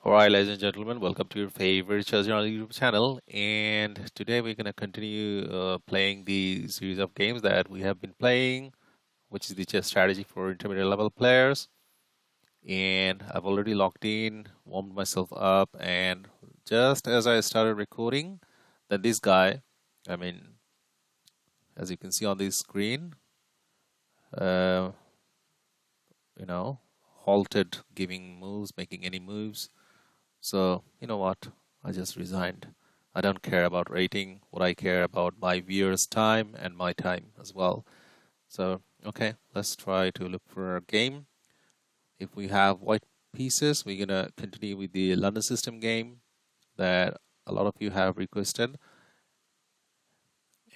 Alright, ladies and gentlemen, welcome to your favorite Chelsea YouTube channel. And today we're going to continue playing the series of games that we have been playing, which is the chess strategy for intermediate level players. And I've already logged in, warmed myself up, and just as I started recording, then this guy, I mean, as you can see on the screen, uh, you know, halted giving moves, making any moves. So, you know what? I just resigned. I don't care about rating. What I care about my viewers' time and my time as well. So, okay, let's try to look for a game. If we have white pieces, we're gonna continue with the London System game that a lot of you have requested.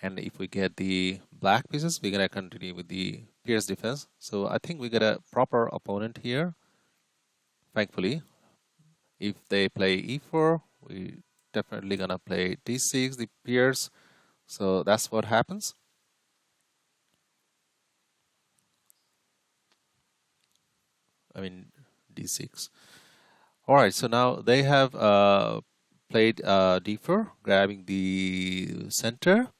And if we get the black pieces, we're gonna continue with the Pirc defense. So I think we got a proper opponent here, thankfully. If they play e4, we definitely gonna play d6, the Pirc. So that's what happens. I mean d6. All right. So now they have played d4, grabbing the center.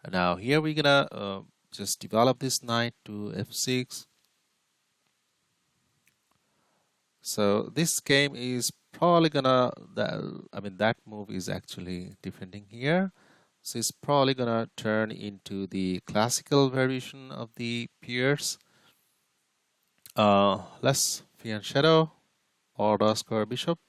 And now here we're gonna just develop this knight to f6. So this game is probably gonna, that move is actually defending here. So it's probably gonna turn into the classical variation of the Pirc. Let's Fian Shadow or the square bishop.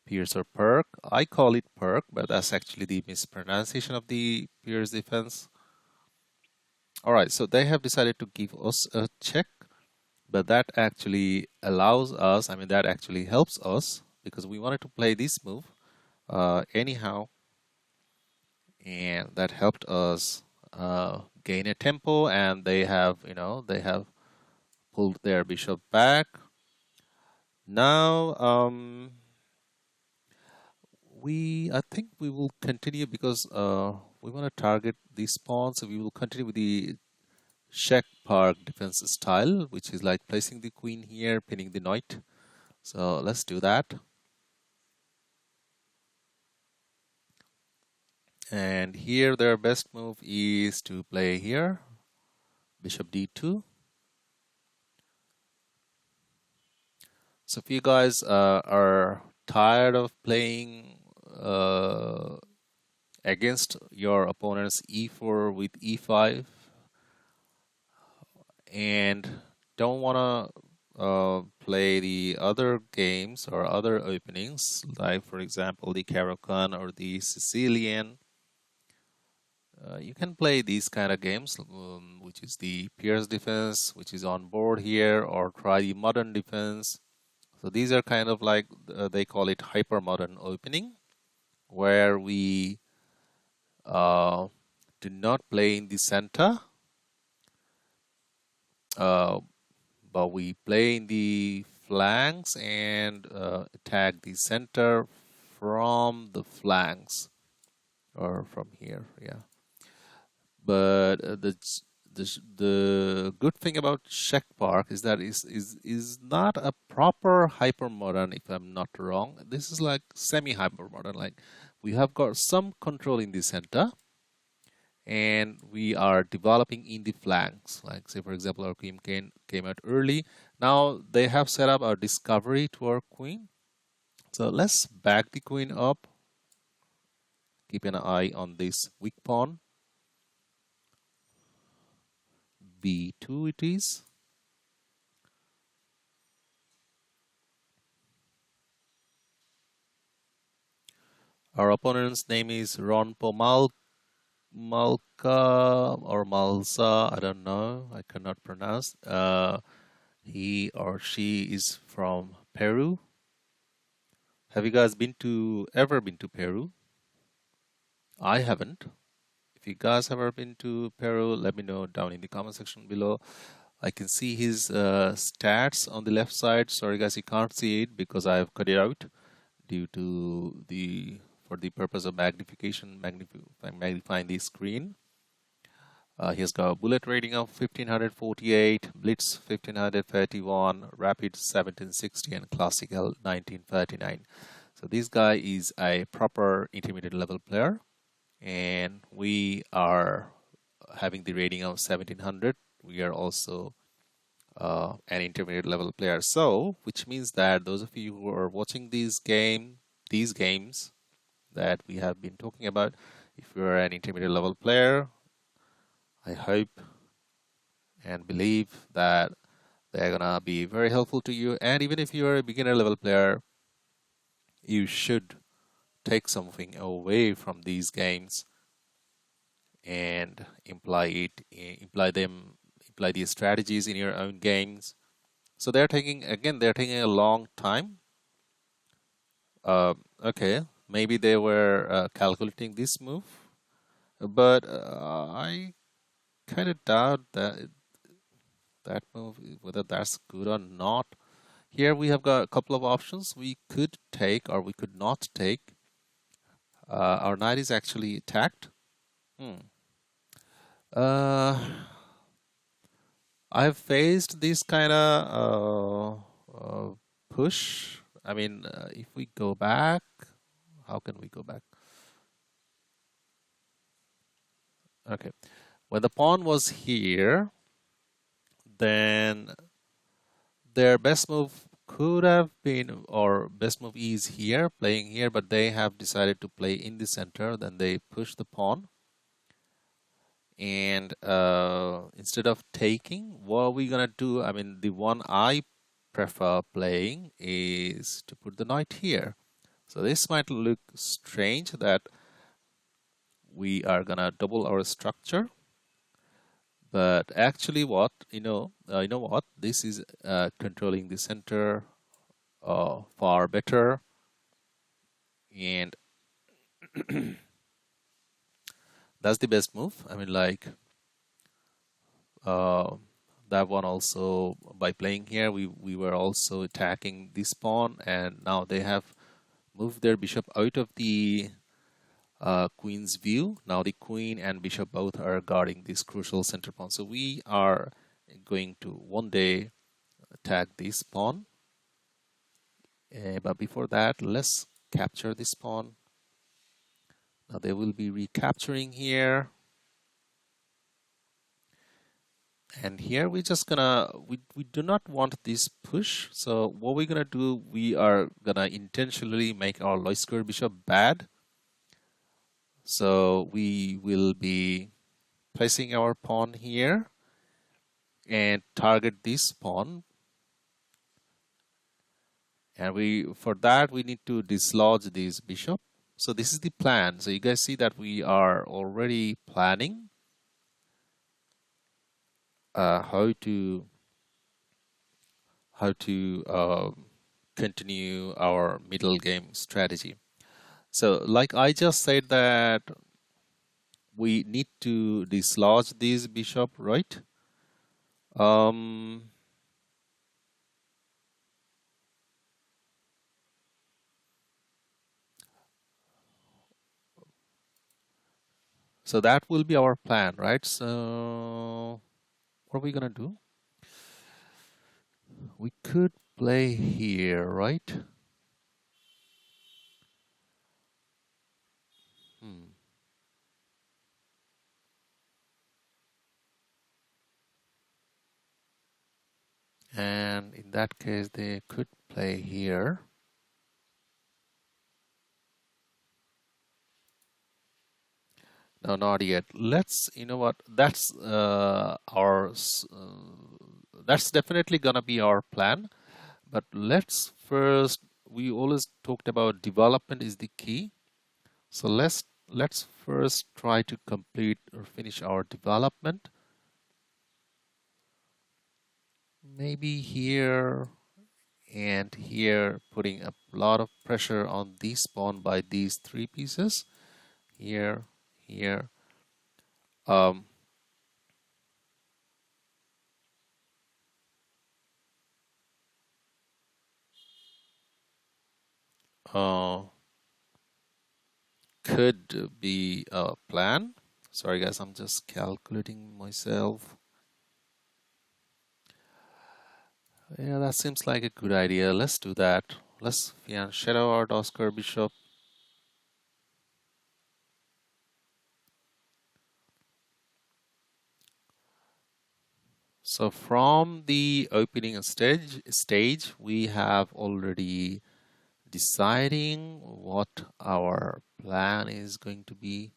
Pirc or Pirc. I call it Pirc, but that's actually the mispronunciation of the Pirc defense. Alright, so they have decided to give us a check, but that actually allows us, that actually helps us because we wanted to play this move anyhow, and that helped us gain a tempo, and they have, they have pulled their bishop back. Now, I think we will continue because we want to target these pawns, so we will continue with the Czech Park defense style, which is like placing the queen here, pinning the knight. So let's do that. And here their best move is to play here, bishop d2. So if you guys are tired of playing against your opponent's e4 with e5 and don't want to play the other games or other openings, like for example the Caro-Kann or the Sicilian, you can play these kind of games, which is the Pirc defense, which is on board here, or try the modern defense. So these are kind of like, they call it hyper modern opening, where we do not play in the center, but we play in the flanks and attack the center from the flanks or from here. Yeah. But the good thing about Czech Park is that is not a proper hyper modern, if I'm not wrong. This is like semi hyper modern. Like we have got some control in the center, and we are developing in the flanks. Like say for example, our queen came out early. Now they have set up our discovery to our queen. So let's back the queen up. Keep an eye on this weak pawn. b2 it is. Our opponent's name is Ron Malka or Malsa, I don't know, I cannot pronounce. He or she is from Peru. Have you guys ever been to Peru? I haven't. If you guys have ever been to Peru, let me know down in the comment section below. I can see his stats on the left side. Sorry guys, you can't see it because I have cut it out due to for the purpose of magnifying the screen. He's got a bullet rating of 1548, blitz 1531, rapid 1760, and classical 1939. So this guy is a proper intermediate level player, and we are having the rating of 1700. We are also an intermediate level player. So, which means that those of you who are watching these games that we have been talking about, if you're an intermediate level player, I hope and believe that they're gonna be very helpful to you. And even if you're a beginner level player, you should take something away from these games and imply these strategies in your own games. So they're taking a long time. Okay, maybe they were calculating this move, but I kind of doubt that move, whether that's good or not. Here we have got a couple of options we could take or we could not take. Our knight is actually attacked. Hmm. Uh, I've faced this kind of push. I mean, if we go back, how can we go back? Okay, when the pawn was here, then their best move could have been, or best move is here, playing here, but they have decided to play in the center. Then they push the pawn, and instead of taking, what are we gonna do? I mean, the one I prefer playing is to put the knight here. So this might look strange that we are gonna double our structure, but actually, what you know what? This is controlling the center far better, and that's the best move. I mean, like uh, that one also, by playing here, we were also attacking this pawn, and now they have moved their bishop out of the queen's view. Now the queen and bishop both are guarding this crucial center pawn. So we are going to one day attack this pawn. But before that, let's capture this pawn. Now they will be recapturing here. And here we're just gonna, we do not want this push. So what we're gonna do, we are gonna intentionally make our light square bishop bad. So we will be placing our pawn here and target this pawn. And for that we need to dislodge this bishop. So this is the plan. So you guys see that we are already planning how to continue our middle game strategy. So like I just said that we need to dislodge this bishop, right? Um, so that will be our plan, right? So what are we gonna do? We could play here, right? Hmm. And in that case, they could play here. No, not yet. Let's, you know what? That's definitely gonna be our plan. But let's first. We always talked about development is the key. So let's first try to complete or finish our development. Maybe here and here, putting a lot of pressure on this pawn by these three pieces. Here, here. Um, uh, could be a plan. Sorry guys, I'm just calculating myself. Yeah, that seems like a good idea. Let's do that. Let's shadow out Oscar Bishop. So from the opening stage, we have already deciding what our plan is going to be,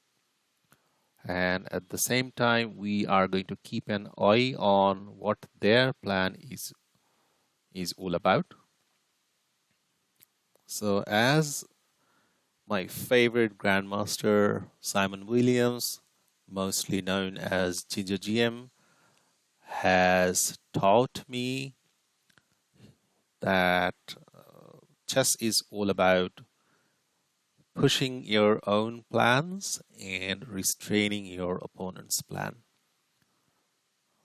and at the same time we are going to keep an eye on what their plan is all about. So as my favorite grandmaster Simon Williams, mostly known as Ginger GM, has taught me that chess is all about pushing your own plans and restraining your opponent's plan.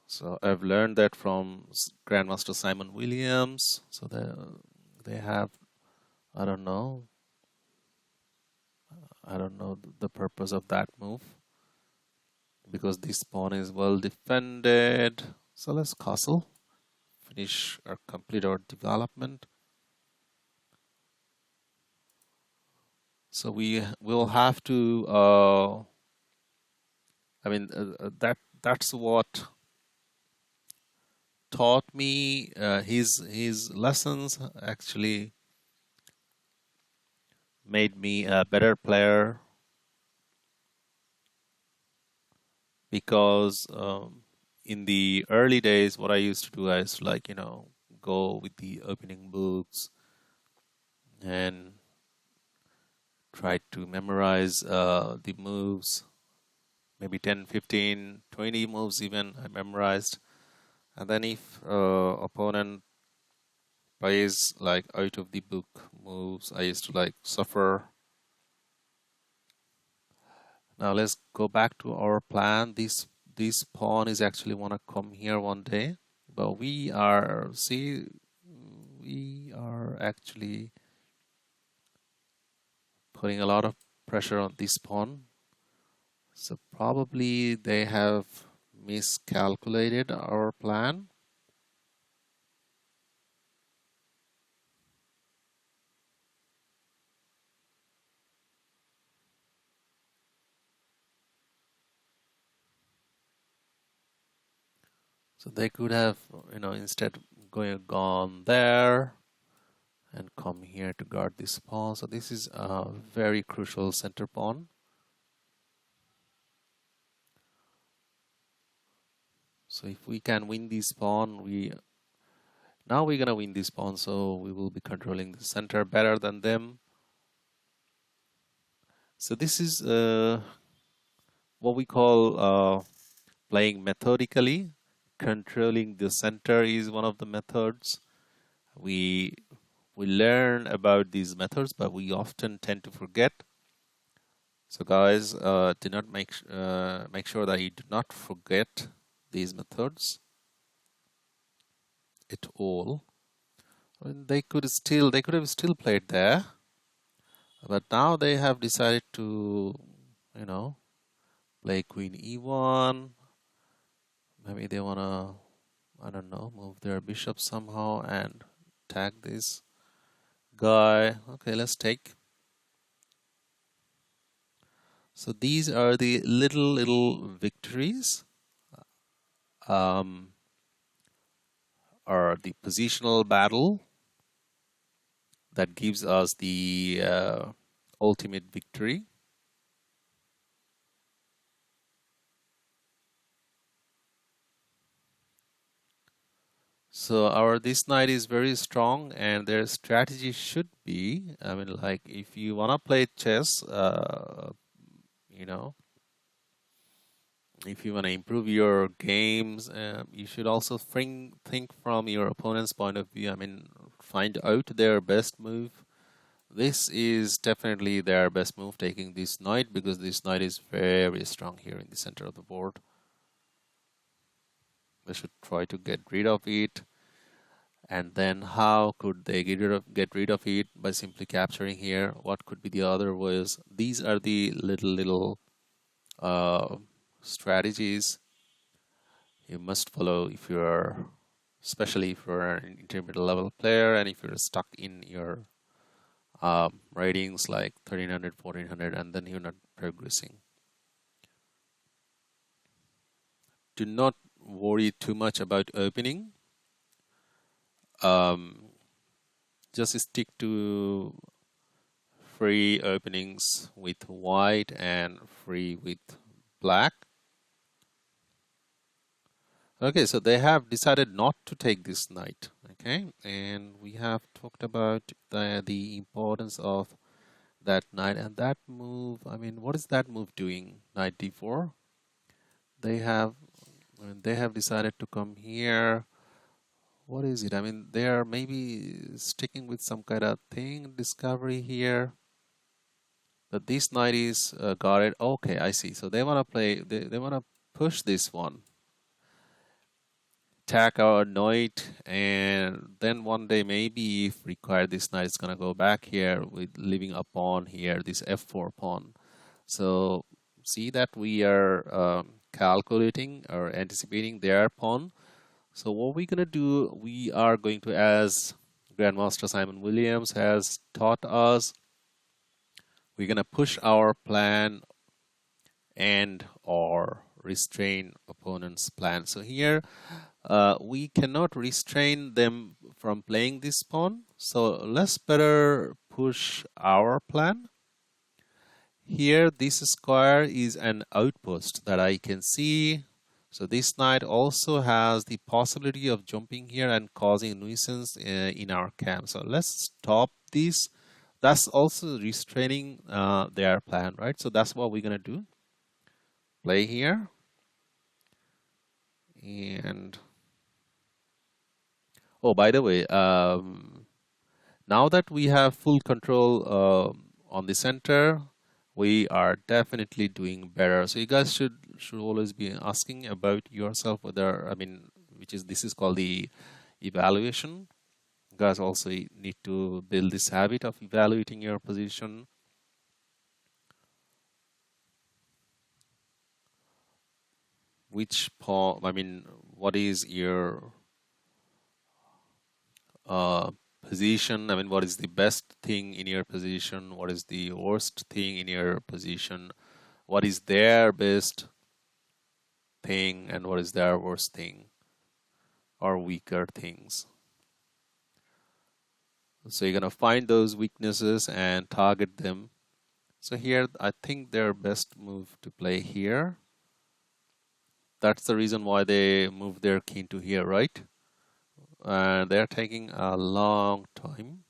So I've learned that from Grandmaster Simon Williams. So they have, I don't know, the purpose of that move, because this pawn is well defended. So let's castle, finish or complete our development. So we will have to. That's what taught me. His lessons actually made me a better player, because in the early days, what I used to do is like, go with the opening books and try to memorize the moves, maybe 10, 15, 20 moves even I memorized. And then if opponent plays like out of the book moves, I used to like suffer. Now let's go back to our plan. This pawn is actually want to come here one day, but we are actually putting a lot of pressure on this pawn. So probably they have miscalculated our plan. So they could have, instead gone there and come here to guard this pawn. So this is a very crucial center pawn. So if we can win this pawn, now we're gonna win this pawn, so we will be controlling the center better than them. So this is what we call playing methodically. Controlling the center is one of the methods. We learn about these methods, but we often tend to forget. So guys, do not make sure that you do not forget these methods at all. I mean, they could have still played there, but now they have decided to, play Queen E1. Maybe they wanna, I don't know, move their bishop somehow and tag this guy. Okay, let's take. So these are the little victories, or the positional battle that gives us the ultimate victory. So our this knight is very strong, and their strategy should be, I mean, like if you wanna play chess, if you wanna improve your games, you should also think from your opponent's point of view. I mean, find out their best move. This is definitely their best move, taking this knight, because this knight is very strong here in the center of the board. They should try to get rid of it. And then how could they get rid of it? By simply capturing here. What could be the other ways? These are the little strategies you must follow if you're, especially if you're an intermediate level player and if you're stuck in your ratings like 1300, 1400, and then you're not progressing. Do not worry too much about opening. Um, just stick to free openings with white and free with black. Okay, so they have decided not to take this knight. Okay, and we have talked about the importance of that knight and that move. I mean, what is that move doing? Knight d4. They have, I mean, they have decided to come here. What is it? I mean, they are maybe sticking with some kind of thing, discovery here. But this knight is guarded. Okay, I see. So they want to play, they want to push this one. Attack our knight, and then one day maybe if required, this knight is going to go back here with leaving a pawn here, this f4 pawn. So see that we are calculating or anticipating their pawn. So what we're going to do, we are going to, as Grandmaster Simon Williams has taught us, we're going to push our plan and or restrain opponent's plan. So here we cannot restrain them from playing this pawn. So let's better push our plan. Here this square is an outpost that I can see. So this knight also has the possibility of jumping here and causing nuisance in our camp. So let's stop this. That's also restraining their plan, right? So that's what we're going to do. Play here. And oh, by the way, now that we have full control on the center, we are definitely doing better. So you guys should always be asking about yourself whether, I mean, this is called the evaluation. You guys also need to build this habit of evaluating your position. Which pawn, I mean, what is your position? I mean, what is the best thing in your position? What is the worst thing in your position? What is their best thing and what is their worst thing or weaker things? So you're going to find those weaknesses and target them. So here, I think their best move to play here. That's the reason why they moved their king to here, right? And they're taking a long time.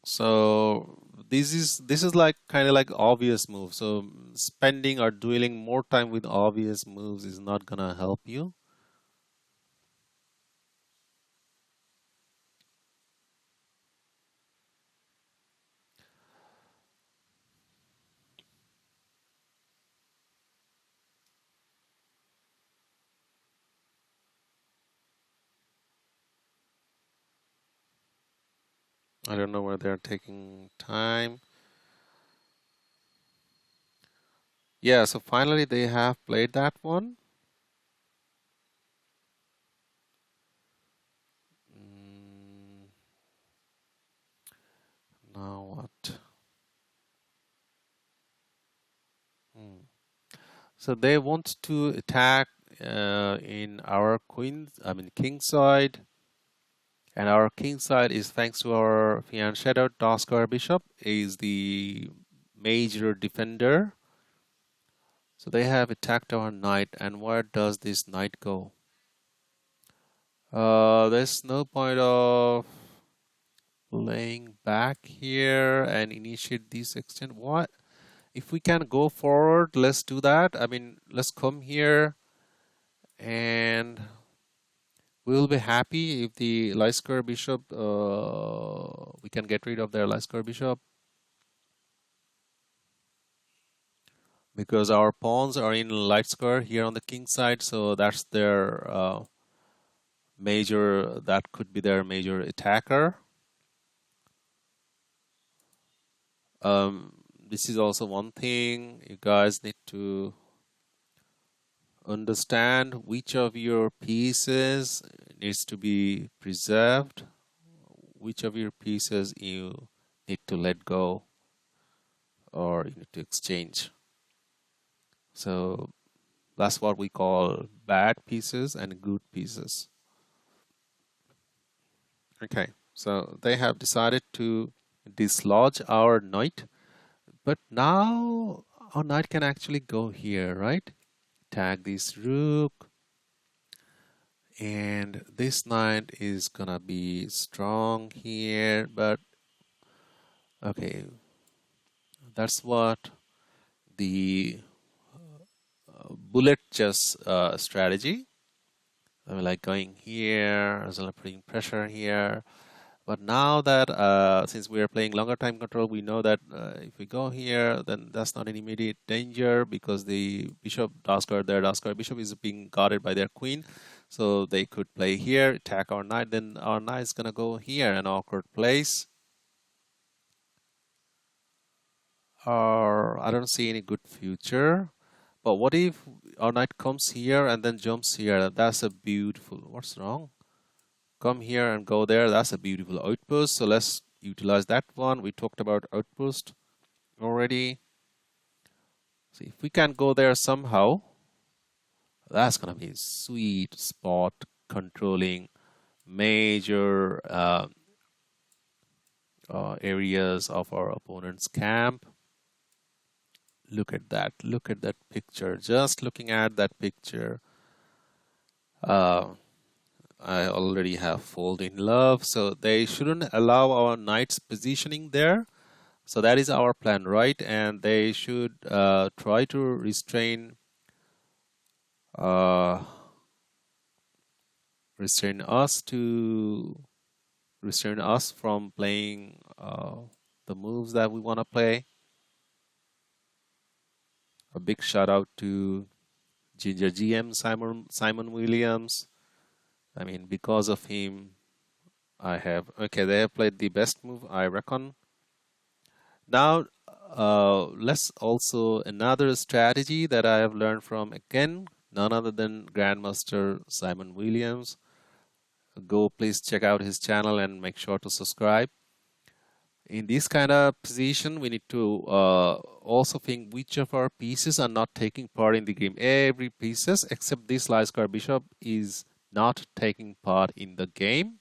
So this is like kind of like obvious move. So spending or dwelling more time with obvious moves is not gonna help you. I don't know where they're taking time. Yeah, so finally they have played that one. Now what? Hmm. So they want to attack in our king side. And our king side is thanks to our Fian Shadow Square Bishop is the major defender. So they have attacked our knight, and where does this knight go? There's no point of laying back here and initiate this extent. What? If we can go forward, let's do that. I mean, let's come here and we'll be happy if the light square bishop, we can get rid of their light square bishop. Because our pawns are in light square here on the king side, so that's their that could be their major attacker. This is also one thing you guys need to understand which of your pieces needs to be preserved, which of your pieces you need to let go or you need to exchange. So that's what we call bad pieces and good pieces. Okay, so they have decided to dislodge our knight, but now our knight can actually go here, right? Tag this rook, and this knight is gonna be strong here, but okay, that's what the bullet chess strategy. I mean, like going here, as well as putting pressure here. But now that since we are playing longer time control, we know that if we go here, then that's not an immediate danger because the bishop, their Daskar bishop is being guarded by their queen. So they could play here, attack our knight, then our knight is gonna go here, an awkward place. Or I don't see any good future. But what if our knight comes here and then jumps here? That's a beautiful. What's wrong? Come here and go there. That's a beautiful outpost. So let's utilize that one. We talked about outpost already. So if we can go there somehow, that's gonna be a sweet spot controlling major areas of our opponent's camp. Look at that. Look at that picture. Just looking at that picture, uh, I already have fallen in love. So they shouldn't allow our knight's positioning there. So that is our plan, right? And they should try to uh, restrain us from playing the moves that we want to play. A big shout out to Ginger GM Simon Williams. I mean, because of him, they have played the best move, I reckon. Now, let's also another strategy that I have learned from again, none other than Grandmaster Simon Williams. Go please check out his channel and make sure to subscribe. In this kind of position, we need to also think which of our pieces are not taking part in the game. Every pieces except this Lascar Bishop is not taking part in the game.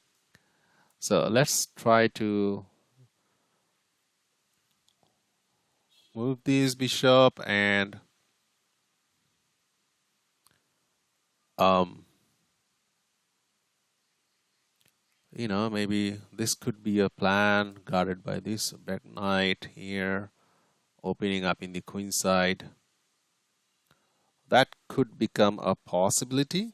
So let's try to move this bishop and maybe this could be a plan guarded by this back knight here, opening up in the queen side. That could become a possibility.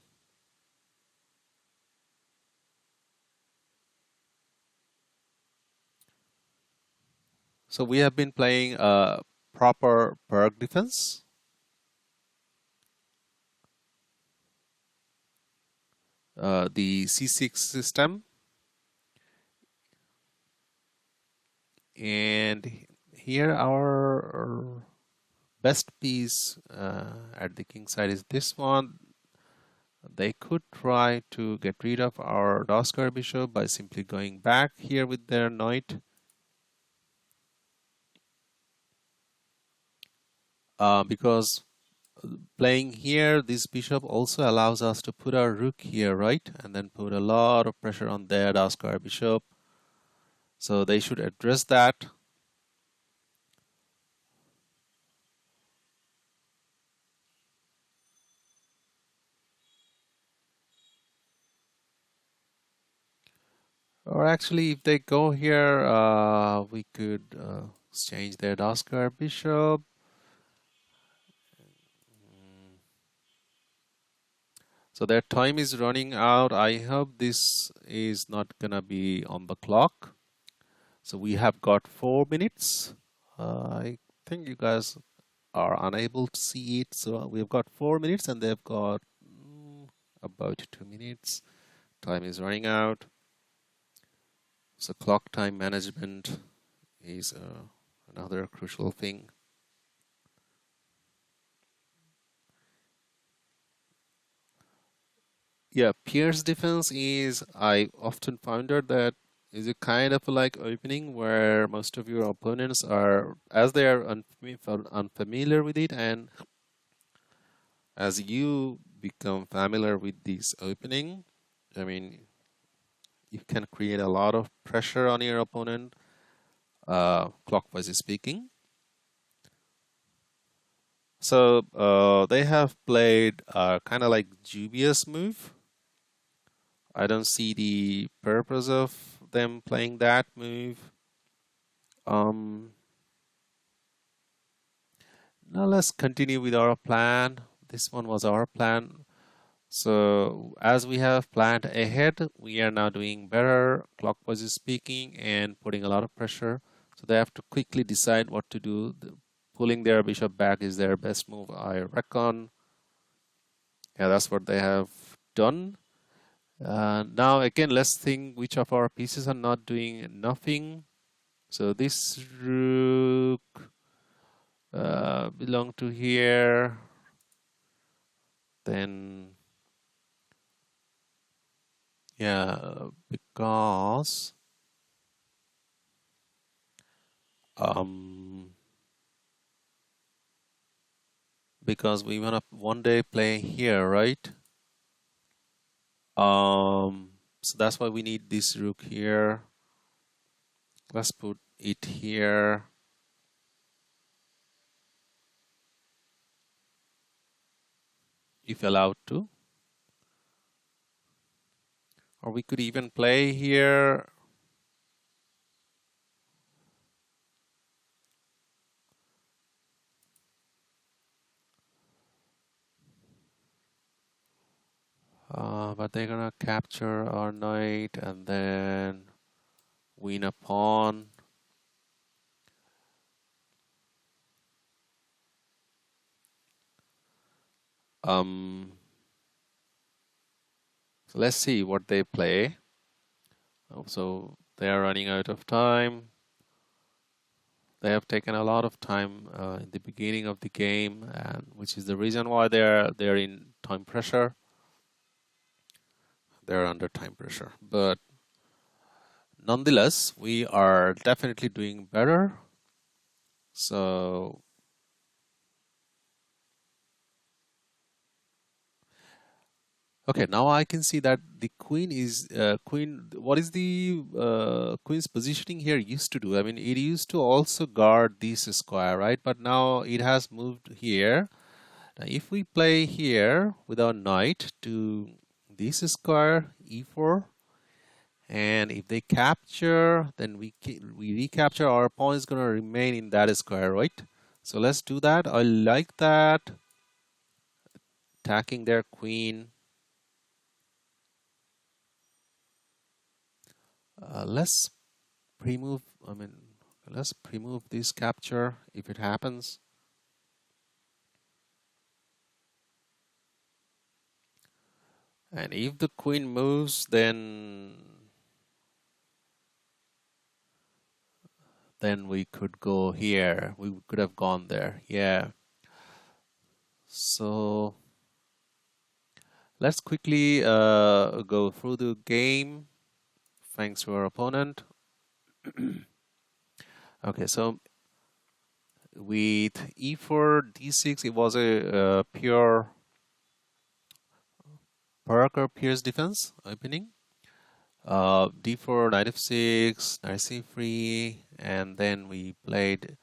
So we have been playing a proper Pirc defense. The C6 system. And here our best piece at the king side is this one. They could try to get rid of our Daskar bishop by simply going back here with their knight. Because playing here, this bishop also allows us to put our rook here, right? And then put a lot of pressure on their Daskar bishop. So they should address that. Or actually, if they go here, we could exchange their Daskar bishop. So their time is running out. I hope this is not gonna be on the clock. So we have got 4 minutes. I think you guys are unable to see it. So we've got 4 minutes and they've got about 2 minutes. Time is running out. So clock time management is another crucial thing. Yeah, Pierce defense is, I often found out that is a kind of like opening where most of your opponents are, as they are unfamiliar with it, and as you become familiar with this opening, I mean, you can create a lot of pressure on your opponent, clockwise speaking. So they have played kind of like dubious move. I don't see the purpose of them playing that move. Um, Now let's continue with our plan. This one was our plan. So as we have planned ahead, we are now doing better, clockwise speaking, and putting a lot of pressure. So they have to quickly decide what to do. Pulling their bishop back is their best move, I reckon. Yeah, that's what they have done. Now again, let's think which of our pieces are not doing nothing. So this rook belong to here. Then yeah, um because we wanna one day play here, right? So that's why we need this rook here. Let's put it here. If allowed to. Or we could even play here. But they're gonna capture our knight and then win a pawn. So let's see what they play. So they are running out of time. They have taken a lot of time in the beginning of the game, and which is the reason why they're in time pressure. They're under time pressure, but nonetheless, we are definitely doing better. So okay, now I can see that the queen is queen. What is the queen's positioning here used to do? I mean, it used to also guard this square, right? But now it has moved here. Now, if we play here with our knight to this square, e4, and if they capture, then we recapture. Our pawn is going to remain in that square, right? So let's do that. I like that. Attacking their queen. Let's pre-move. I mean, let's pre-move this capture if it happens. And if the queen moves, then we could go here. We could have gone there. Yeah. So let's quickly go through the game. Thanks to our opponent. Okay, so with e4, d6, it was a pure Pirc or Pierce defense opening. D4, knight f6, knight c3, and then we played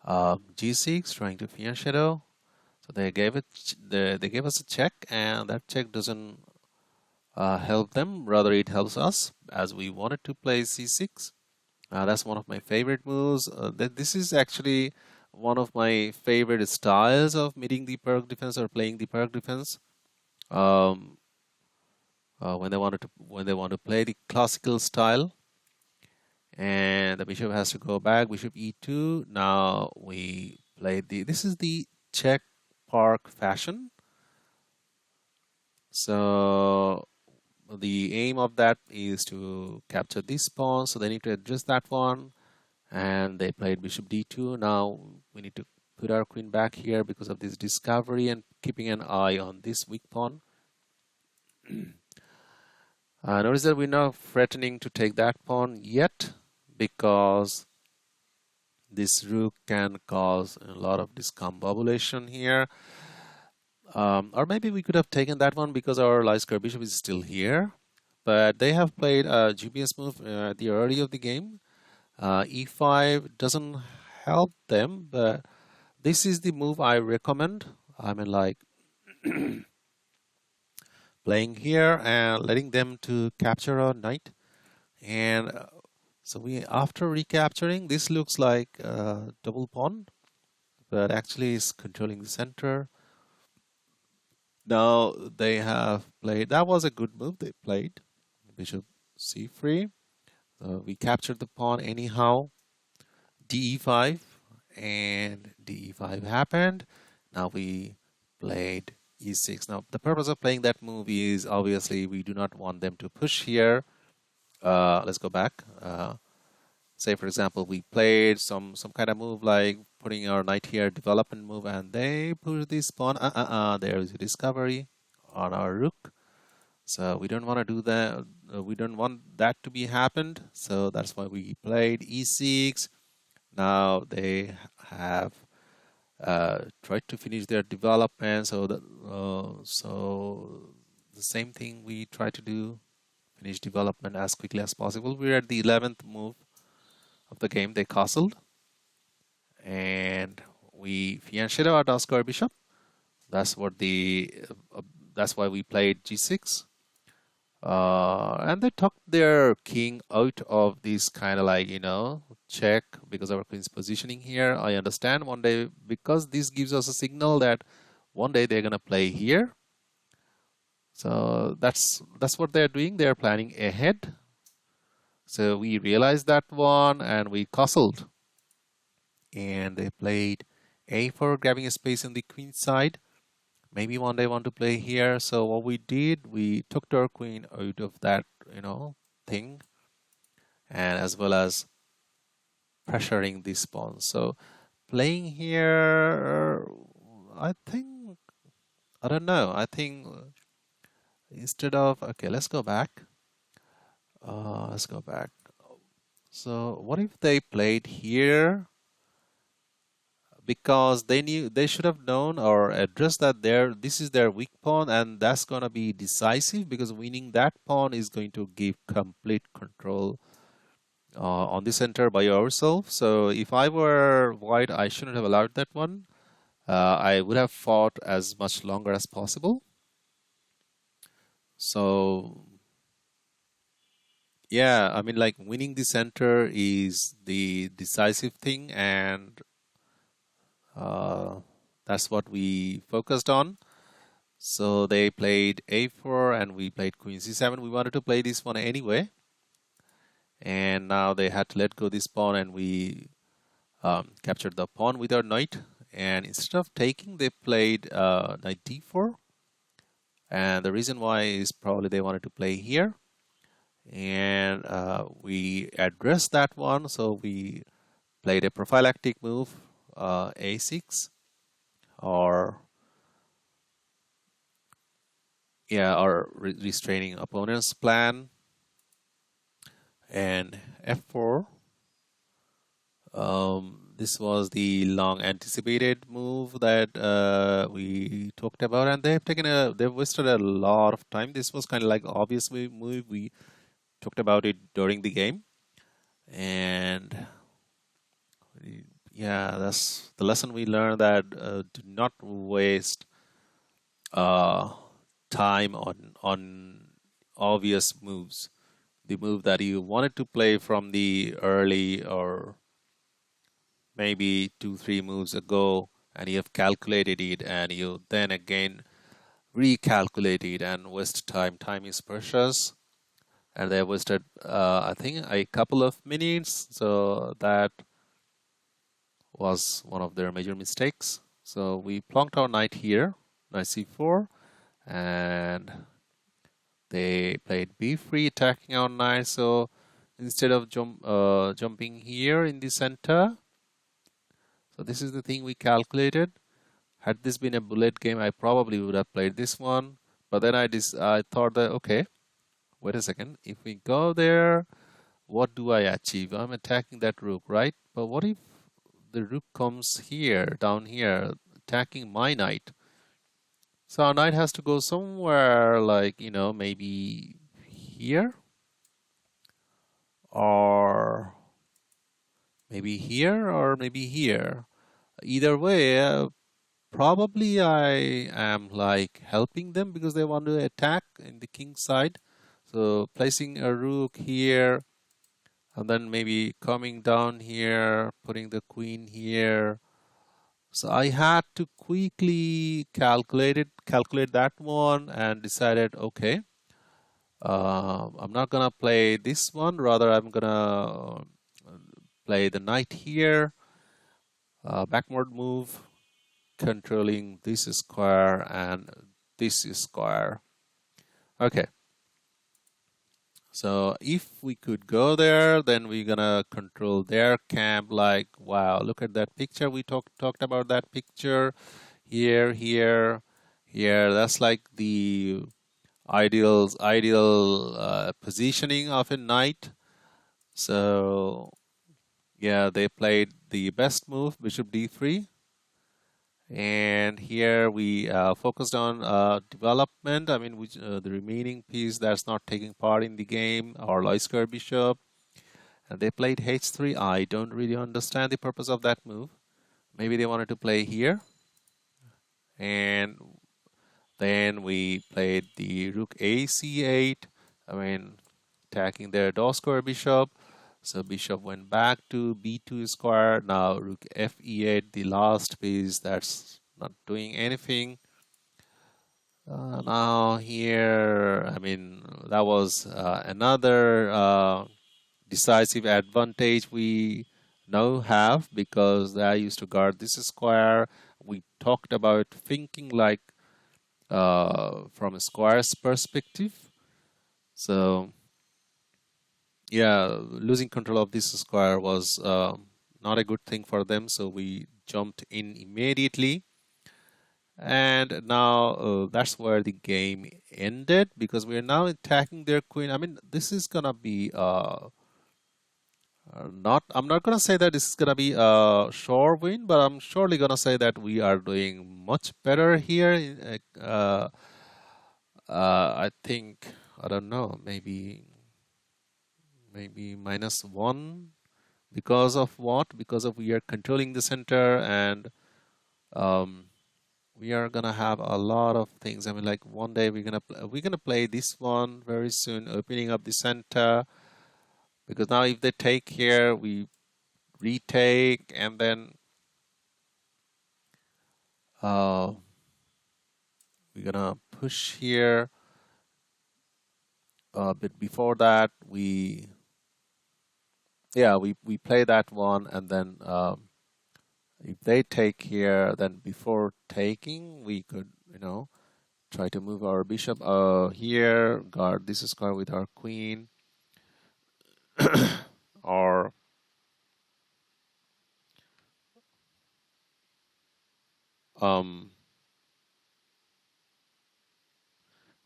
g6, trying to fear shadow. So they gave us a check, and that check doesn't help them. Rather, it helps us as we wanted to play c6. That's one of my favorite moves. This is actually one of my favorite styles of meeting the Pirc defense or playing the Pirc defense. Um, when they want to play the classical style, and the bishop has to go back. Bishop e2. Now we play this is the Czech Pirc fashion. So the aim of that is to capture this pawn. So they need to address that one. and they played bishop d2. Now we need to put our queen back here because of this discovery and keeping an eye on this weak pawn. Notice that we're not threatening to take that pawn yet because this rook can cause a lot of discombobulation here. Or maybe we could have taken that one because our light square bishop is still here. But they have played a GPS move at the early of the game. E5 doesn't help them, but this is the move I recommend. I mean, like playing here and letting them to capture a knight. And so after recapturing, this looks like a double pawn, but actually is controlling the center. Now they have played, that was a good move they played. Bishop c3. We captured the pawn anyhow. DE5 and DE5 happened. Now we played E6. Now the purpose of playing that move is obviously we do not want them to push here. Let's go back. Say for example we played some kind of move like putting our knight here, development move, and they push this pawn. There is a discovery on our rook. So we don't want to do that. We don't want that to be happened. So that's why we played E6. Now they have tried to finish their development. So the same thing we try to do, finish development as quickly as possible. We're at the 11th move of the game. They castled, and we fianched our dark square bishop. That's why we played G6. And they took their king out of this kind of like, check because our queen's positioning here. I understand one day because this gives us a signal that one day they're gonna play here. So that's what they're doing. They're planning ahead. So we realized that one and we castled. And they played A4, grabbing a space on the queen side. Maybe one day want to play here. So what we did, we took our queen out of that, thing, and as well as pressuring this pawn. So playing here, I don't know. I think instead of, okay, let's go back. Let's go back. So what if they played here? Because they should have known or addressed that this is their weak pawn, and that's going to be decisive because winning that pawn is going to give complete control on the center by ourselves. So if I were white, I shouldn't have allowed that one. I would have fought as much longer as possible. So yeah, I mean, like winning the center is the decisive thing, and that's what we focused on. So they played A4 and we played Queen C7. We wanted to play this one anyway. And now they had to let go this pawn, and we captured the pawn with our knight. And instead of taking, they played knight D4. And the reason why is probably they wanted to play here. And we addressed that one. So we played a prophylactic move, A6, or restraining opponent's plan, and F4. This was the long anticipated move that we talked about, and they've wasted a lot of time. This was kind of like obvious move. We talked about it during the game, and yeah, that's the lesson we learned, that do not waste time on obvious moves. The move that you wanted to play from the early or maybe 2-3 moves ago, and you have calculated it, and you then again recalculate it and waste time. Time is precious, and they wasted I think a couple of minutes. So that was one of their major mistakes. So we plonked our knight here, knight c4, and they played b3, attacking our knight. So instead of jumping here in the center. So this is the thing we calculated. Had this been a bullet game, I probably would have played this one. But then I thought that, okay, wait a second. If we go there, what do I achieve? I'm attacking that rook, right? But what if the rook comes here, down here, attacking my knight? So our knight has to go somewhere like, maybe here or maybe here or maybe here. Either way, probably I am like helping them because they want to attack in the king side. So placing a rook here and then maybe coming down here, putting the queen here. So I had to quickly calculate that one and decided, okay, I'm not gonna play this one. Rather, I'm gonna play the knight here, backward move, controlling this square and this square. Okay, so if we could go there, then we're gonna control their camp. Like, wow, look at that picture. We talked about that picture here, here, here. That's like the ideal positioning of a knight. So yeah, they played the best move, bishop d3. And here we focused on development. I mean, the remaining piece that's not taking part in the game, our low square bishop. And they played h3. I don't really understand the purpose of that move. Maybe they wanted to play here. And then we played the rook a c8. I mean, attacking their dot square bishop. So bishop went back to b2 square. Now rook f e8, the last piece that's not doing anything. Now here, I mean, that was another decisive advantage we now have because I used to guard this square. We talked about thinking like from a square's perspective. So yeah, losing control of this square was not a good thing for them. So we jumped in immediately. And now that's where the game ended because we are now attacking their queen. I mean, this is gonna be I'm not gonna say that this is gonna be a sure win, but I'm surely gonna say that we are doing much better here. I think, I don't know, maybe -1 because of what? Because of we are controlling the center and um, we are gonna have a lot of things. I mean, like one day we're gonna play this one very soon, opening up the center. Because now if they take here, we retake, and then uh, we're gonna push here. But before that, we play that one, and then if they take here, then before taking, we could try to move our bishop here, guard this square with our queen, or um,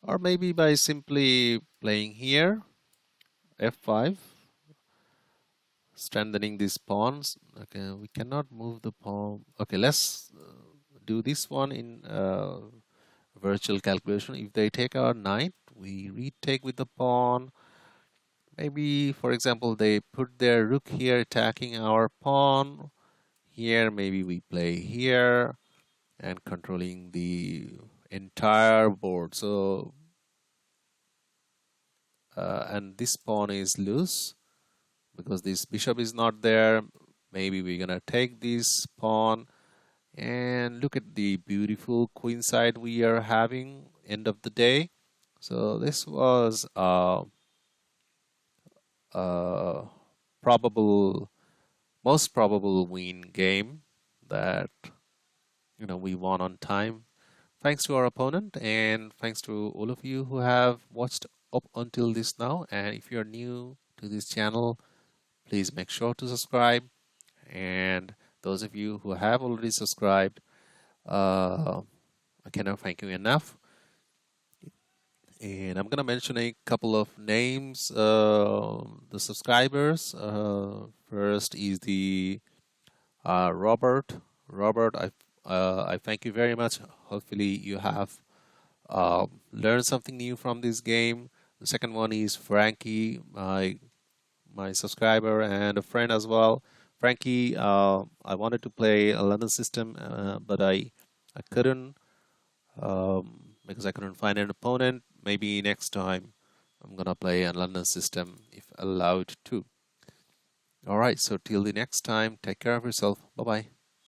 or maybe by simply playing here, f5, strengthening these pawns. Okay, we cannot move the pawn. Okay, let's do this one in virtual calculation. If they take our knight, we retake with the pawn. Maybe, for example, they put their rook here attacking our pawn. Here, maybe we play here and controlling the entire board. So, and this pawn is loose because this bishop is not there. Maybe we're gonna take this pawn and look at the beautiful queen side we are having end of the day. So this was a probable, most probable win game that we won on time. Thanks to our opponent and thanks to all of you who have watched up until this now. And if you're new to this channel, please make sure to subscribe. And those of you who have already subscribed, I cannot thank you enough. And I'm gonna mention a couple of names, the subscribers. First is the Robert. Robert, I thank you very much. Hopefully, you have learned something new from this game. The second one is Frankie, my subscriber and a friend as well. Frankie, I wanted to play a London system, but I couldn't because I couldn't find an opponent. Maybe next time I'm gonna play a London system if allowed to. All right, so till the next time, take care of yourself. Bye bye.